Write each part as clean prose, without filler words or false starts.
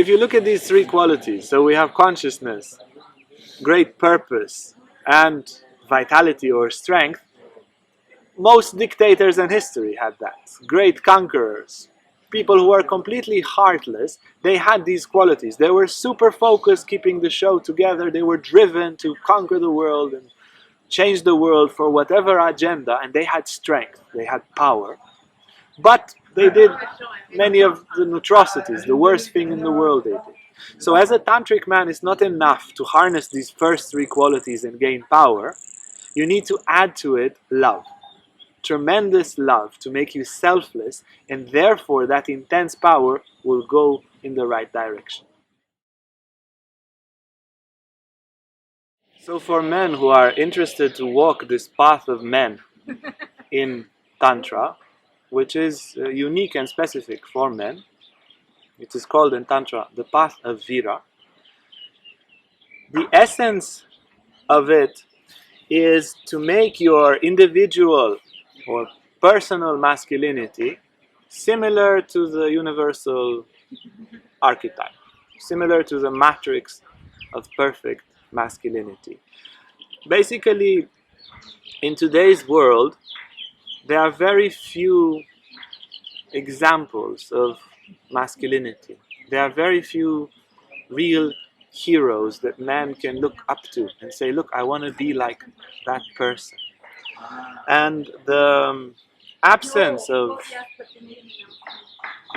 if you look at these three qualities, so we have consciousness, great purpose, and vitality or strength. Most dictators in history had that. Great conquerors, people who were completely heartless, they had these qualities. They were super focused, keeping the show together. They were driven to conquer the world and change the world for whatever agenda, and they had strength, they had power. But they did many of the atrocities, the worst thing in the world they did. So as a tantric man, it's not enough to harness these first three qualities and gain power. You need to add to it love. Tremendous love to make you selfless, and therefore that intense power will go in the right direction. So for men who are interested to walk this path of men in Tantra, which is unique and specific for men, it is called in Tantra the path of Vira. The essence of it is to make your individual or personal masculinity similar to the universal archetype, similar to the matrix of perfect masculinity. Basically, in today's world, there are very few examples of masculinity. There are very few real heroes that man can look up to and say, look, I want to be like that person. And the absence of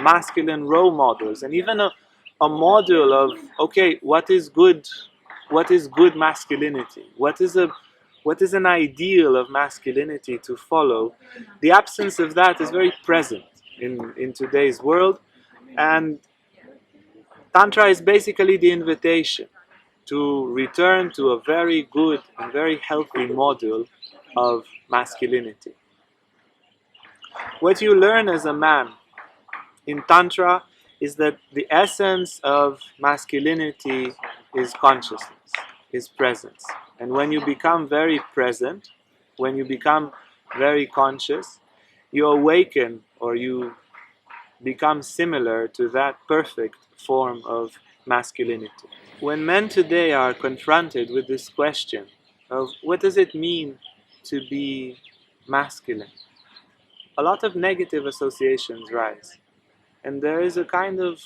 masculine role models, and even a model of, okay, what is good masculinity, what is an ideal of masculinity to follow, the absence of that is very present in today's world. And Tantra is basically the invitation to return to a very good and very healthy model of masculinity. What you learn as a man in Tantra is that the essence of masculinity is consciousness, is presence. And when you become very present, when you become very conscious, you awaken, or you become similar to that perfect form of masculinity. When men today are confronted with this question of what does it mean to be masculine, a lot of negative associations rise. And there is a kind of,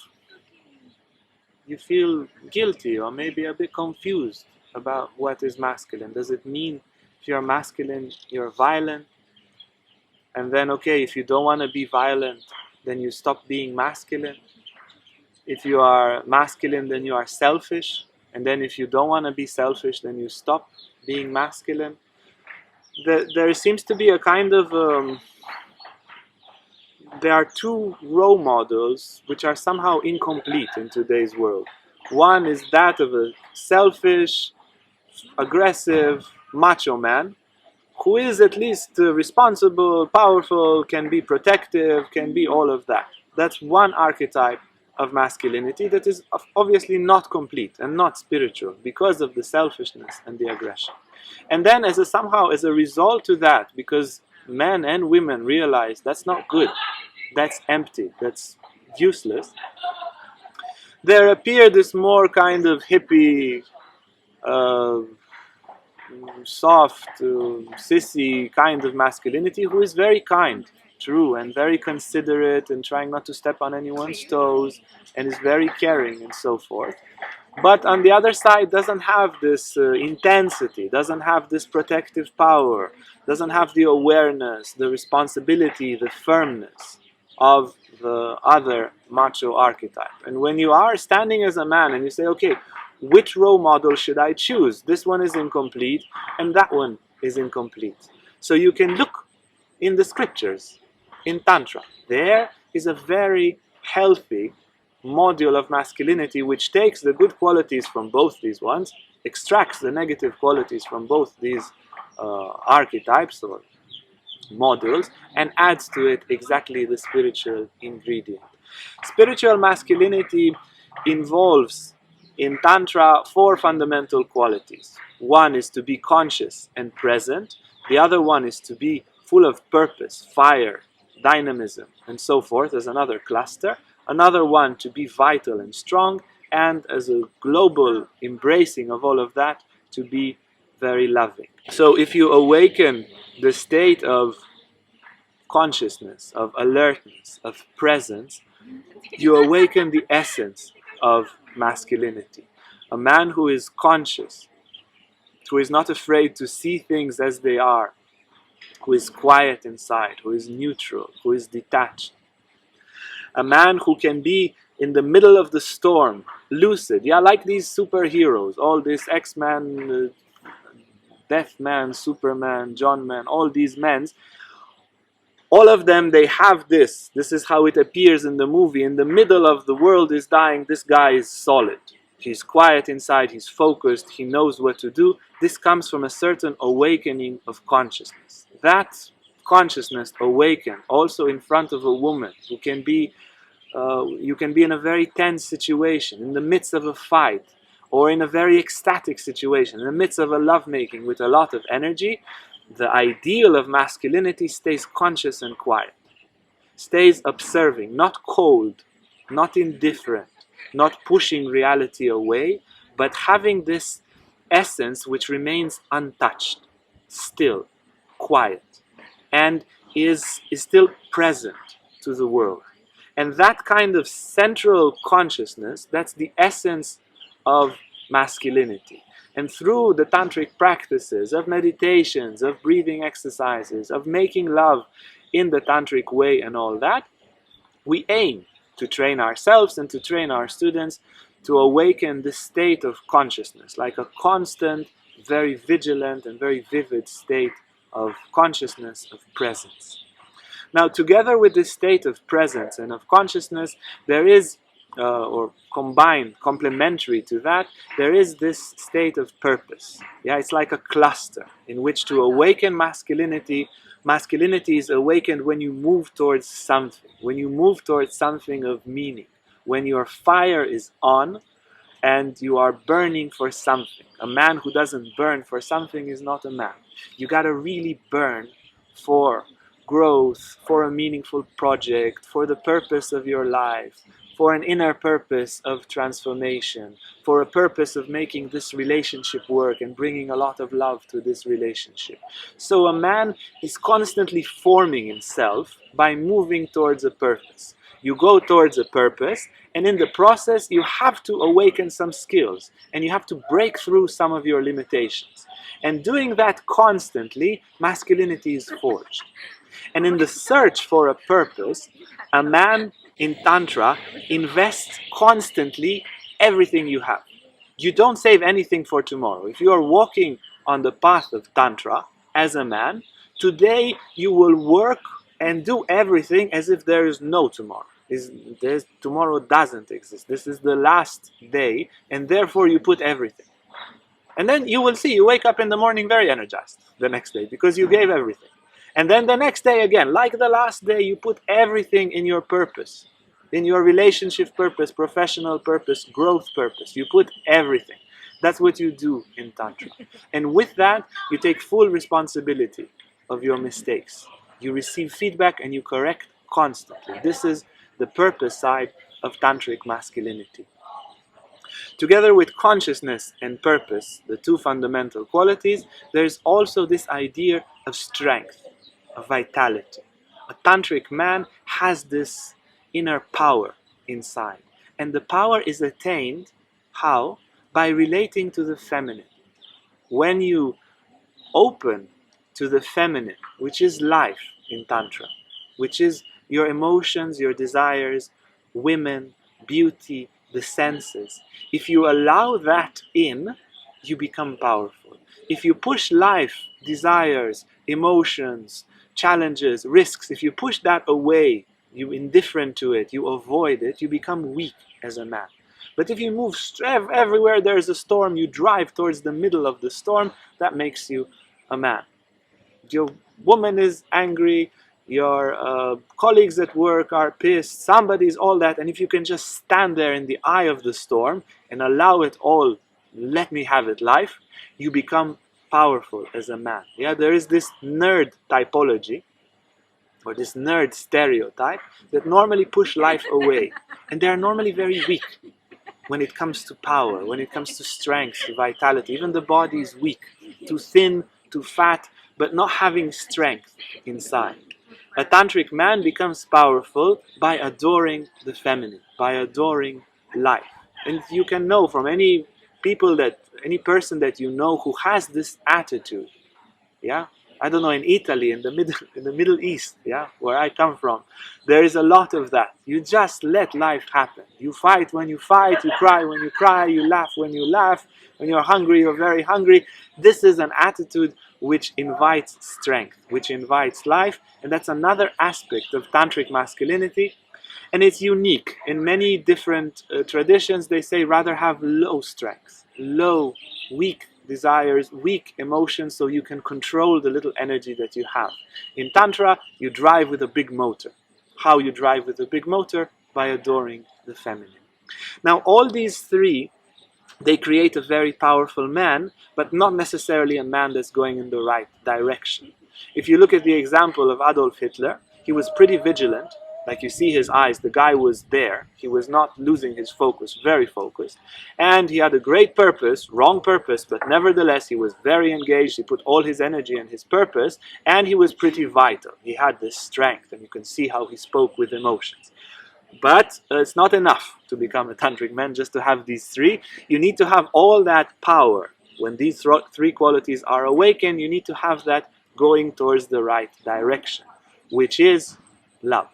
you feel guilty or maybe a bit confused about what is masculine. Does it mean if you're masculine, you're violent? And then, okay, if you don't want to be violent, then you stop being masculine. If you are masculine, then you are selfish. And then if you don't want to be selfish, then you stop being masculine. There seems to be a kind of... there are two role models which are somehow incomplete in today's world. One is that of a selfish, aggressive, macho man, who is at least responsible, powerful, can be protective, can be all of that. That's one archetype of masculinity that is obviously not complete and not spiritual because of the selfishness and the aggression. And then somehow as a result to that, because men and women realize that's not good, that's empty, that's useless, there appear this more kind of hippie, soft, sissy kind of masculinity who is very kind, true, and very considerate and trying not to step on anyone's toes and is very caring and so forth. But on the other side doesn't have this intensity, doesn't have this protective power, doesn't have the awareness, the responsibility, the firmness of the other macho archetype. And when you are standing as a man and you say, okay, which role model should I choose? This one is incomplete and that one is incomplete. So you can look in the scriptures, in Tantra. There is a very healthy module of masculinity which takes the good qualities from both these ones, extracts the negative qualities from both these archetypes or modules, and adds to it exactly the spiritual ingredient. Spiritual masculinity involves in Tantra 4 fundamental qualities. One is to be conscious and present. The other one is to be full of purpose, fire, dynamism, and so forth as another cluster. another one to be vital and strong, and as a global embracing of all of that, to be very loving. So if you awaken the state of consciousness, of alertness, of presence, you awaken the essence of masculinity. A man who is conscious, who is not afraid to see things as they are, who is quiet inside, who is neutral, who is detached. A man who can be in the middle of the storm, lucid, like these superheroes, all this X-Man, Deathman, Superman, John Man, all these men, all of them, they have this. This is how it appears in the movie. In the middle of the world is dying, this guy is solid. He's quiet inside, he's focused, he knows what to do. This comes from a certain awakening of consciousness. That consciousness awakened also in front of a woman who can be, you can be in a very tense situation, in the midst of a fight, or in a very ecstatic situation, in the midst of a lovemaking with a lot of energy. The ideal of masculinity stays conscious and quiet, stays observing, not cold, not indifferent, not pushing reality away, but having this essence which remains untouched, still, quiet, and is still present to the world. And that kind of central consciousness, that's the essence of masculinity. And through the tantric practices of meditations, of breathing exercises, of making love in the tantric way and all that, we aim to train ourselves and to train our students to awaken this state of consciousness, like a constant, very vigilant and very vivid state of consciousness, of presence. Now, together with this state of presence and of consciousness, there is, or combined, complementary to that, there is this state of purpose. It's like a cluster in which to awaken masculinity. Masculinity is awakened when you move towards something, when you move towards something of meaning, when your fire is on and you are burning for something. A man who doesn't burn for something is not a man. You gotta really burn for growth, for a meaningful project, for the purpose of your life, for an inner purpose of transformation, for a purpose of making this relationship work and bringing a lot of love to this relationship. So a man is constantly forming himself by moving towards a purpose. You go towards a purpose, and in the process you have to awaken some skills, and you have to break through some of your limitations. And doing that constantly, masculinity is forged. And in the search for a purpose, a man in Tantra invests constantly everything you have. You don't save anything for tomorrow. If you are walking on the path of Tantra as a man, today you will work and do everything as if there is no tomorrow. Tomorrow doesn't exist. This is the last day, and therefore you put everything. And then you will see, you wake up in the morning very energized the next day because you gave everything. And then the next day again, like the last day, you put everything in your purpose, in your relationship purpose, professional purpose, growth purpose. You put everything. That's what you do in Tantra. And with that, you take full responsibility of your mistakes. You receive feedback and you correct constantly. This is the purpose side of Tantric masculinity. Together with consciousness and purpose, the two fundamental qualities, there's also this idea of strength, of vitality. A tantric man has this inner power inside. And the power is attained, how? By relating to the feminine. When you open to the feminine, which is life in Tantra, which is your emotions, your desires, women, beauty, the senses. If you allow that in, you become powerful. If you push life, desires, emotions, challenges, risks, if you push that away, you're indifferent to it, you avoid it, you become weak as a man. But if you move everywhere there's a storm, you drive towards the middle of the storm, that makes you a man. Your woman is angry, your colleagues at work are pissed, somebody's all that, and if you can just stand there in the eye of the storm and allow it all, let me have it life, you become powerful as a man. There is this nerd typology or this nerd stereotype that normally push life away. And they are normally very weak when it comes to power, when it comes to strength, to vitality. Even the body is weak, too thin, too fat, but not having strength inside. A tantric man becomes powerful by adoring the feminine, by adoring life. And you can know from any person that you know who has this attitude, yeah, I don't know, in Italy, in the Middle East, yeah, where I come from, there is a lot of that. You just let life happen. You fight when you fight, you cry when you cry, you laugh when you laugh, when you're hungry, you're very hungry. This is an attitude which invites strength, which invites life, and that's another aspect of tantric masculinity. And it's unique. In many different traditions, they say rather have low strength, low, weak desires, weak emotions, so you can control the little energy that you have. In Tantra, you drive with a big motor. How you drive with a big motor? By adoring the feminine. Now, all these three, they create a very powerful man, but not necessarily a man that's going in the right direction. If you look at the example of Adolf Hitler, he was pretty vigilant. Like you see his eyes, the guy was there. He was not losing his focus, very focused. And he had a great purpose, wrong purpose, but nevertheless he was very engaged. He put all his energy in his purpose, and he was pretty vital. He had this strength, and you can see how he spoke with emotions. But it's not enough to become a tantric man just to have these three. You need to have all that power. When these three qualities are awakened, you need to have that going towards the right direction, which is love.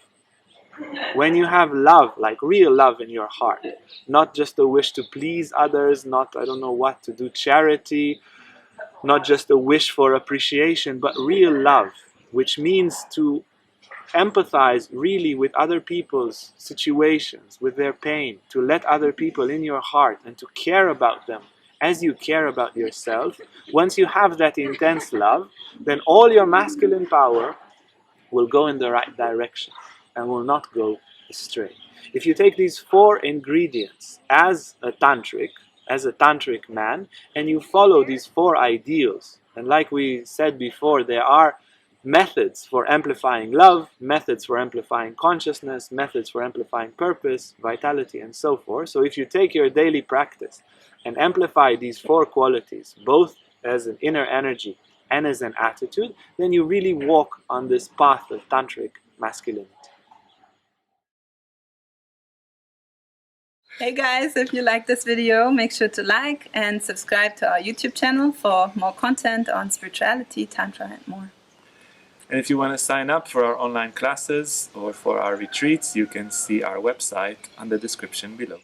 When you have love, like real love in your heart, not just a wish to please others, not, I don't know what, to do charity, not just a wish for appreciation, but real love, which means to empathize really with other people's situations, with their pain, to let other people in your heart and to care about them as you care about yourself. Once you have that intense love, then all your masculine power will go in the right direction and will not go astray. If you take these four ingredients as a tantric man, and you follow these four ideals, and like we said before, there are methods for amplifying love, methods for amplifying consciousness, methods for amplifying purpose, vitality, and so forth. So if you take your daily practice and amplify these four qualities, both as an inner energy and as an attitude, then you really walk on this path of tantric masculinity. Hey guys, if you like this video, make sure to like and subscribe to our YouTube channel for more content on spirituality, Tantra, and more. And if you want to sign up for our online classes or for our retreats, you can see our website on the description below.